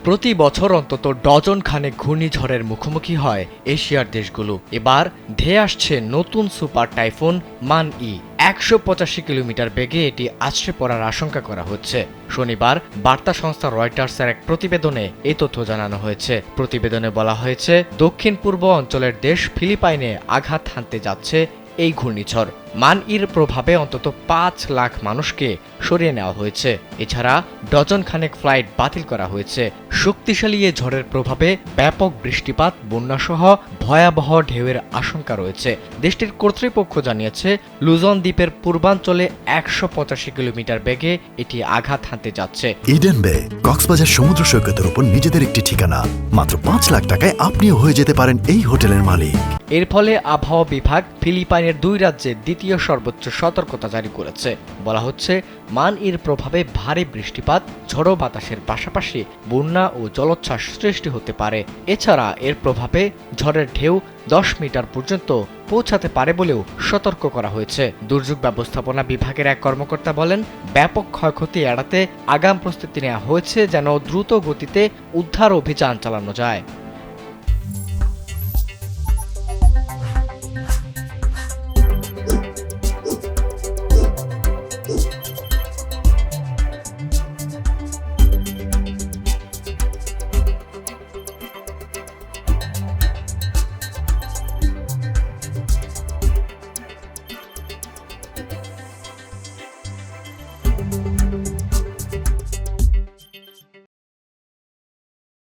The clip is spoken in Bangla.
প্রতি বছর অন্তত ডজন খানেক ঘূর্ণিঝড়ের মুখোমুখি হয় এশিয়ার দেশগুলো। এবার ধেয়ে আসছে নতুন সুপার টাইফুন মান-ই। ১৮৫ কিলোমিটার বেগে এটি আছড়ে পড়ার আশঙ্কা করা হচ্ছে। শনিবার বার্তা সংস্থা রয়টার্সের এক প্রতিবেদনে এই তথ্য জানানো হয়েছে। প্রতিবেদনে বলা হয়েছে, দক্ষিণ পূর্ব অঞ্চলের দেশ ফিলিপাইনে আঘাত হানতে যাচ্ছে এই ঘূর্ণিঝড়। মান-ইর প্রভাবে অন্তত ৫ লাখ মানুষকে সরিয়ে নেওয়া হয়েছে। এছাড়া ডজন খানেক ফ্লাইট বাতিল করা হয়েছে। শক্তিশালী এ ঝড়ের প্রভাবে ব্যাপক বৃষ্টিপাত, বন্যাসহ ভয়াবহ ঢেউয়ের আশঙ্কা রয়েছে। দেশটির কর্তৃপক্ষ জানিয়েছে, লুজন দ্বীপের পূর্বাঞ্চলে ১৮৫ কিলোমিটার বেগে এটি আঘাত হানতে যাচ্ছে। ইডেন বে কক্সবাজার সমুদ্র সৈকতের উপর নিজেদের একটি ঠিকানা। মাত্র ৫ লাখ টাকায় আপনিও হয়ে যেতে পারেন এই হোটেলের মালিক। এর ফলে আবহাওয়া বিভাগ ফিলিপাইনের ২ রাজ্যে দ্বিতীয় সর্বোচ্চ সতর্কতা জারি করেছে। বলা হচ্ছে, মান-ইর প্রভাবে ভারী বৃষ্টিপাত, ঝড়ো বাতাসের পাশাপাশি বন্যা ও জলোচ্ছ্বাস সৃষ্টি হতে পারে। এছাড়া এর প্রভাবে ঝড়ের ঢেউ ১০ মিটার পর্যন্ত পৌঁছাতে পারে বলেও সতর্ক করা হয়েছে। দুর্যোগ ব্যবস্থাপনা বিভাগের এক কর্মকর্তা বলেন, ব্যাপক ক্ষয়ক্ষতি এড়াতে আগাম প্রস্তুতি নেওয়া হয়েছে যেন দ্রুত গতিতে উদ্ধার অভিযান চালানো যায়।